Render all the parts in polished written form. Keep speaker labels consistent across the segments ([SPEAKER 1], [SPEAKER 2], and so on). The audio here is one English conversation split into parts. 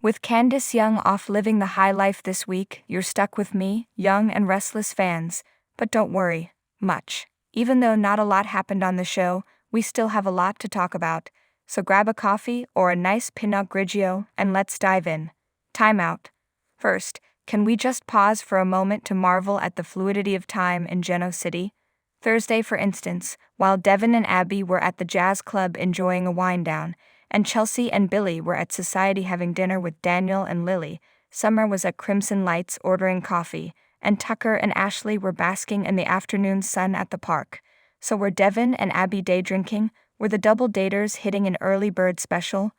[SPEAKER 1] With Candace Young off living the high life this week, you're stuck with me, young and restless fans. But don't worry, much. Even though not a lot happened on the show, we still have a lot to talk about. So grab a coffee or a nice Pinot Grigio and let's dive in. Time out. First, can we just pause for a moment to marvel at the fluidity of time in Genoa City? Thursday, for instance, while Devin and Abby were at the jazz club enjoying a wind down, and Chelsea and Billy were at society having dinner with Daniel and Lily, Summer was at Crimson Lights ordering coffee, and Tucker and Ashley were basking in the afternoon sun at the park. So were Devin and Abby day drinking? Were the double daters hitting an early bird special?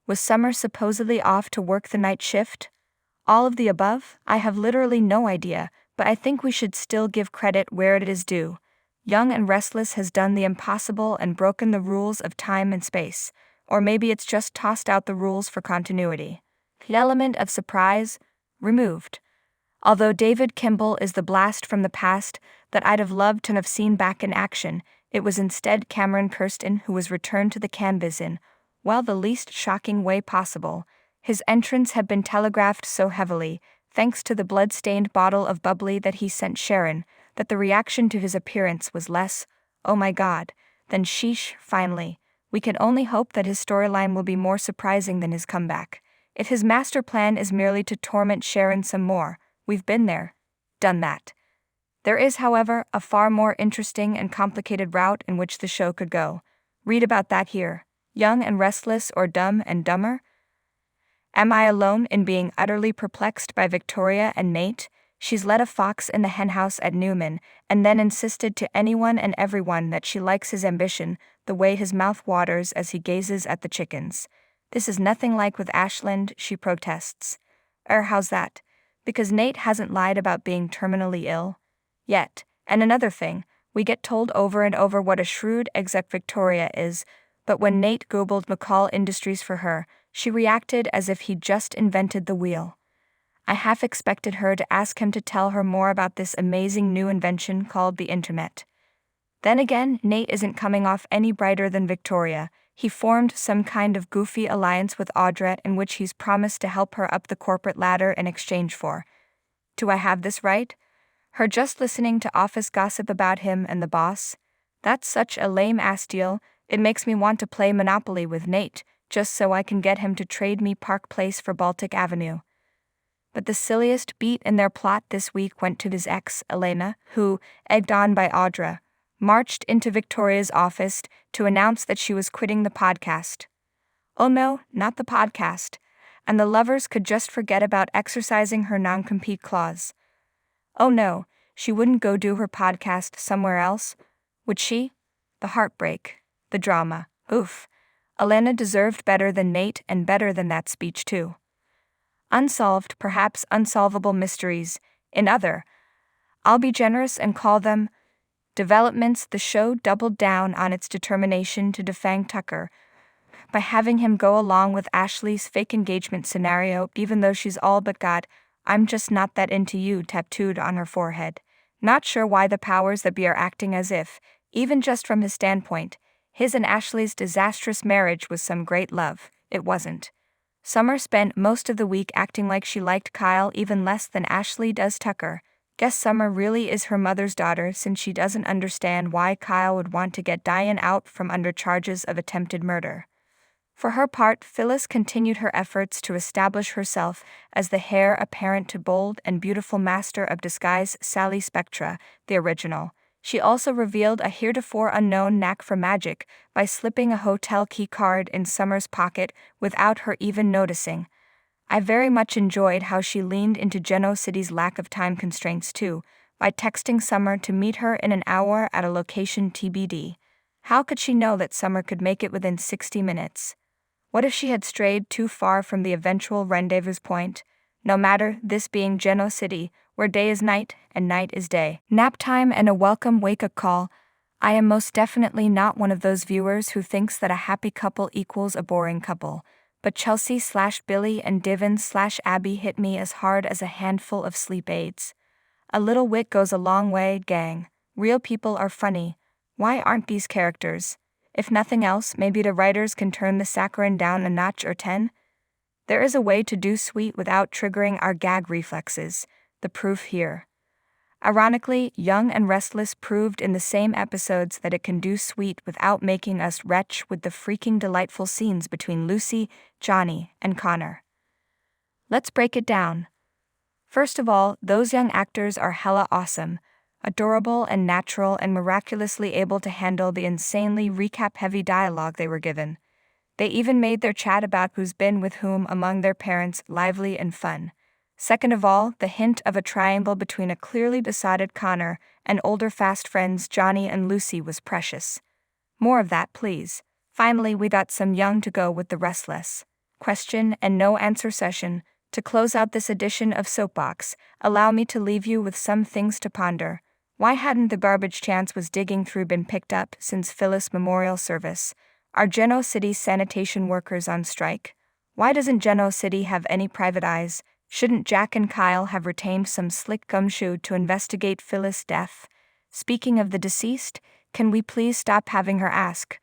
[SPEAKER 1] Was Summer supposedly off to work the night shift? All of the above? I have literally no idea, but I think we should still give credit where it is due. Young and Restless has done the impossible and broken the rules of time and space. Or maybe it's just tossed out the rules for continuity. The element of surprise, removed. Although David Kimball is the blast from the past that I'd have loved to have seen back in action, it was instead Cameron Kirsten who was returned to the canvas in, well, the least shocking way possible. His entrance had been telegraphed so heavily, thanks to the blood-stained bottle of bubbly that he sent Sharon, that the reaction to his appearance was less, oh my god, than sheesh, finally. We can only hope that his storyline will be more surprising than his comeback. If his master plan is merely to torment Sharon some more, we've been there, done that. There is, however, a far more interesting and complicated route in which the show could go. Read about that here. Young and Restless or Dumb and Dumber? Am I alone in being utterly perplexed by Victoria and Nate? She's let a fox in the henhouse at Newman, and then insisted to anyone and everyone that she likes his ambition, the way his mouth waters as he gazes at the chickens. This is nothing like with Ashland, she protests. How's that? Because Nate hasn't lied about being terminally ill? Yet. And another thing, we get told over and over what a shrewd exec Victoria is, but when Nate Googled McCall Industries for her, she reacted as if he'd just invented the wheel. I half expected her to ask him to tell her more about this amazing new invention called the internet. Then again, Nate isn't coming off any brighter than Victoria. He formed some kind of goofy alliance with Audra in which he's promised to help her up the corporate ladder in exchange for. Do I have this right? Her just listening to office gossip about him and the boss? That's such a lame-ass deal, it makes me want to play Monopoly with Nate, just so I can get him to trade me Park Place for Baltic Avenue. But the silliest beat in their plot this week went to his ex, Elena, who, egged on by Audra, marched into Victoria's office to announce that she was quitting the podcast. Oh no, not the podcast. And the lovers could just forget about exercising her non-compete clause. Oh no, she wouldn't go do her podcast somewhere else, would she? The heartbreak, the drama, oof. Elena deserved better than Nate and better than that speech too. Unsolved, perhaps unsolvable mysteries, I'll be generous and call them developments. The show doubled down on its determination to defang Tucker by having him go along with Ashley's fake engagement scenario, even though she's all but got "I'm just not that into you" tattooed on her forehead. Not sure why the powers that be are acting as if, even just from his standpoint, his and Ashley's disastrous marriage was some great love. It wasn't. Summer spent most of the week acting like she liked Kyle even less than Ashley does Tucker. Guess Summer really is her mother's daughter since she doesn't understand why Kyle would want to get Diane out from under charges of attempted murder. For her part, Phyllis continued her efforts to establish herself as the heir apparent to bold and beautiful master of disguise Sally Spectra, the original. She also revealed a heretofore unknown knack for magic by slipping a hotel key card in Summer's pocket without her even noticing. I very much enjoyed how she leaned into Genoa City's lack of time constraints too, by texting Summer to meet her in an hour at a location TBD. How could she know that Summer could make it within 60 minutes? What if she had strayed too far from the eventual rendezvous point? No matter, this being Genoa City, where day is night and night is day. Nap time and a welcome wake-up call. I am most definitely not one of those viewers who thinks that a happy couple equals a boring couple, but Chelsea/Billy and Devin/Abby hit me as hard as a handful of sleep aids. A little wit goes a long way, gang. Real people are funny. Why aren't these characters? If nothing else, maybe the writers can turn the saccharine down a notch or 10? There is a way to do sweet without triggering our gag reflexes. The proof here. Ironically, Young and Restless proved in the same episodes that it can do sweet without making us retch with the freaking delightful scenes between Lucy, Johnny, and Connor. Let's break it down. First of all, those young actors are hella awesome, adorable and natural, and miraculously able to handle the insanely recap-heavy dialogue they were given. They even made their chat about who's been with whom among their parents lively and fun. Second of all, the hint of a triangle between a clearly decided Connor and older fast friends Johnny and Lucy was precious. More of that, please. Finally, we got some Young to go with the Restless question and no answer session. To close out this edition of Soapbox, allow me to leave you with some things to ponder. Why hadn't the garbage Chance was digging through been picked up since Phyllis Memorial Service? Are Geno City sanitation workers on strike? Why doesn't Geno City have any private eyes? Shouldn't Jack and Kyle have retained some slick gumshoe to investigate Phyllis' death? Speaking of the deceased, can we please stop having her ask,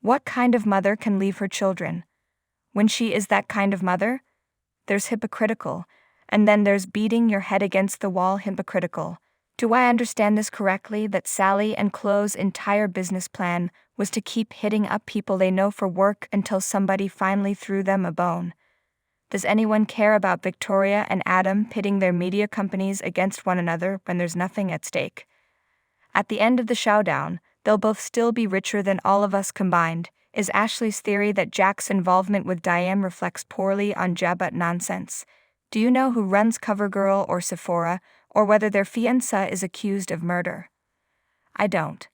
[SPEAKER 1] what kind of mother can leave her children? When she is that kind of mother? There's hypocritical, and then there's beating your head against the wall hypocritical. Do I understand this correctly, that Sally and Chloe's entire business plan was to keep hitting up people they know for work until somebody finally threw them a bone? Does anyone care about Victoria and Adam pitting their media companies against one another when there's nothing at stake? At the end of the showdown, they'll both still be richer than all of us combined. Is Ashley's theory that Jack's involvement with Diane reflects poorly on Jabba nonsense? Do you know who runs CoverGirl or Sephora, or whether their fiancé is accused of murder? I don't.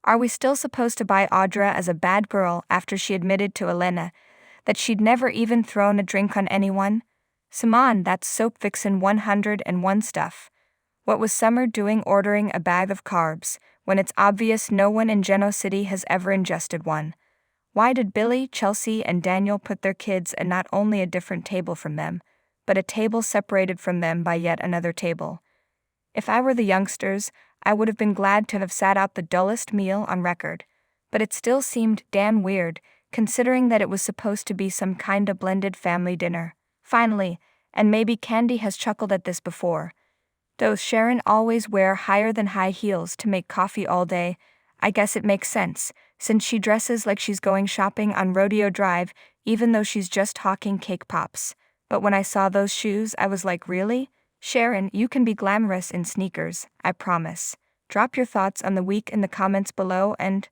[SPEAKER 1] Are we still supposed to buy Audra as a bad girl after she admitted to Elena that she'd never even thrown a drink on anyone? Simon, that's soap vixen 101 stuff. What was Summer doing ordering a bag of carbs, when it's obvious no one in Geno City has ever ingested one? Why did Billy, Chelsea, and Daniel put their kids at not only a different table from them, but a table separated from them by yet another table? If I were the youngsters, I would have been glad to have sat out the dullest meal on record, but it still seemed damn weird, considering that it was supposed to be some kinda blended family dinner. Finally, and maybe Candy has chuckled at this before, does Sharon always wear higher than high heels to make coffee all day? I guess it makes sense, since she dresses like she's going shopping on Rodeo Drive, even though she's just hawking cake pops. But when I saw those shoes, I was like, really? Sharon, you can be glamorous in sneakers, I promise. Drop your thoughts on the week in the comments below, and